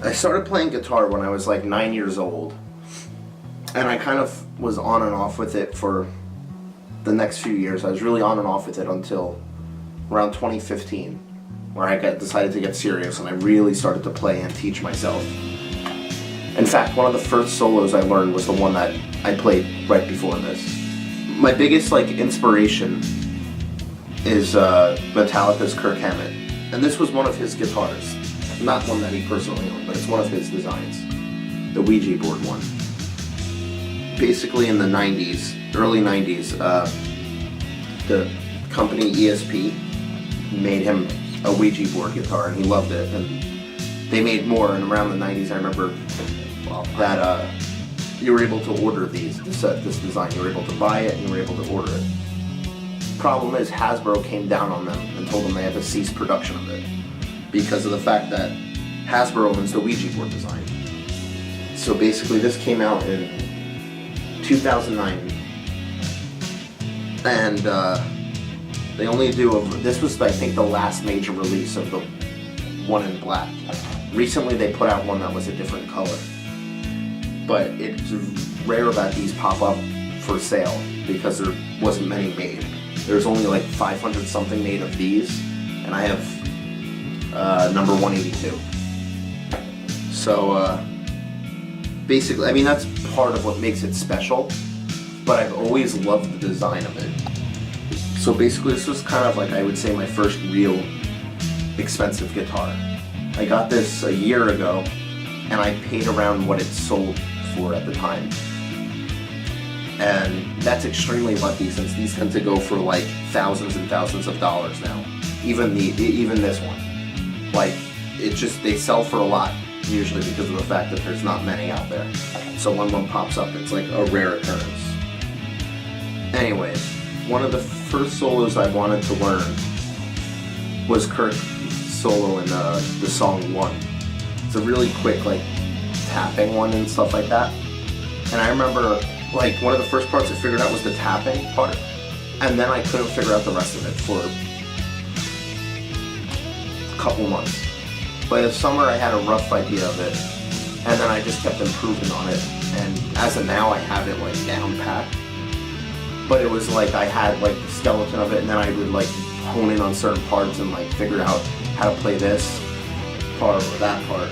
I started playing guitar when I was like 9 years old, and I kind of was on and off with it for the next few years. I was really on and off with it until around 2015, where I decided to get serious and I really started to play and teach myself. In fact, one of the first solos I learned was the one that I played right before this. My biggest inspiration is Metallica's Kirk Hammett, and this was one of his guitars. Not one that he personally owned, but it's one of his designs. The Ouija board one. Basically in the 90s, early 90s, the company ESP made him a Ouija board guitar, and he loved it. And they made more, and around the 90s I remember that you were able to order this design. You were able to buy it and you were able to order it. Problem is, Hasbro came down on them and told them they had to cease production of it because of the fact that Hasbro owns the Ouija board design. So basically this came out in 2009, and they only this was I think the last major release of the one in black. Recently they put out one that was a different color, but it's rare that these pop up for sale because there wasn't many made. There's only like 500 something made of these, and I have number 182. So basically, I mean, that's part of what makes it special, but I've always loved the design of it. So basically this was kind of like, I would say, my first real expensive guitar. I got this a year ago, and I paid around what it sold for at the time. And that's extremely lucky, since these tend to go for like thousands and thousands of dollars now. Even this one. Like, they sell for a lot, usually because of the fact that there's not many out there. So when one pops up, it's like a rare occurrence. Anyways, one of the first solos I wanted to learn was Kirk's solo in the song One. It's a really quick, tapping one and stuff like that. And I remember, one of the first parts I figured out was the tapping part, and then I couldn't figure out the rest of it for a couple months. By the summer I had a rough idea of it, and then I just kept improving on it, and as of now I have it down pat. But it was I had the skeleton of it, and then I would hone in on certain parts and figure out how to play this part or that part.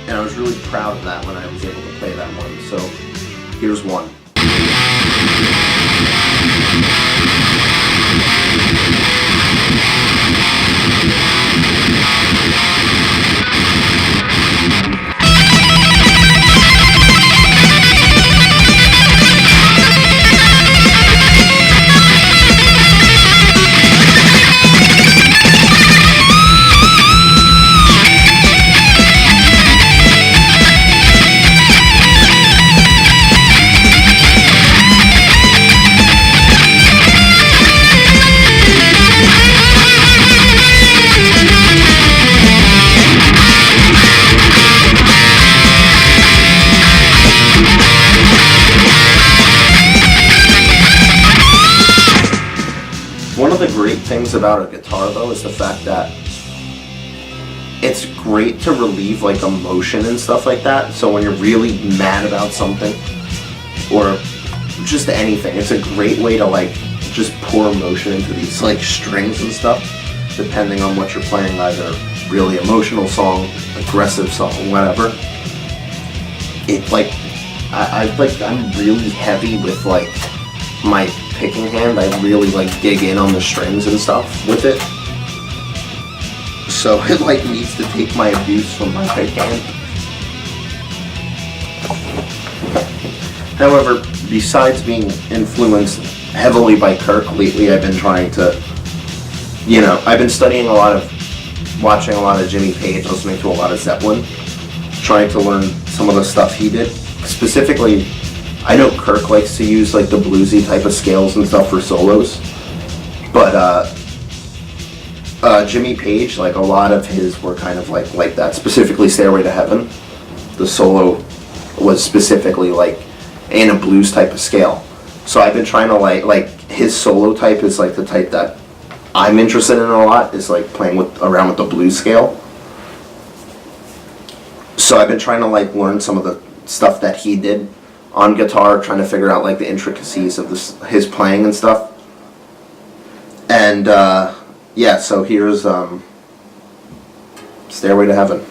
And I was really proud of that when I was able to play that one. So here's one. One of the great things about a guitar, though, is the fact that it's great to relieve emotion and stuff like that. So when you're really mad about something, or just anything, it's a great way to just pour emotion into these strings and stuff, depending on what you're playing, either really emotional song, aggressive song, whatever. I'm really heavy with my picking hand. I really dig in on the strings and stuff with it. So it needs to take my abuse from my pick hand. However, besides being influenced heavily by Kirk, lately I've been trying to, I've been studying watching a lot of Jimmy Page, listening to a lot of Zeppelin, trying to learn some of the stuff he did. Specifically, I know Kirk likes to use the bluesy type of scales and stuff for solos, but Jimmy Page, a lot of his were kind of like that. Specifically, Stairway to Heaven, the solo was specifically in a blues type of scale. So I've been trying to his solo type is the type that I'm interested in a lot, is playing around with the blues scale. So I've been trying to like learn some of the stuff that he did on guitar, trying to figure out like the intricacies of his playing and stuff. And yeah, so here's Stairway to Heaven.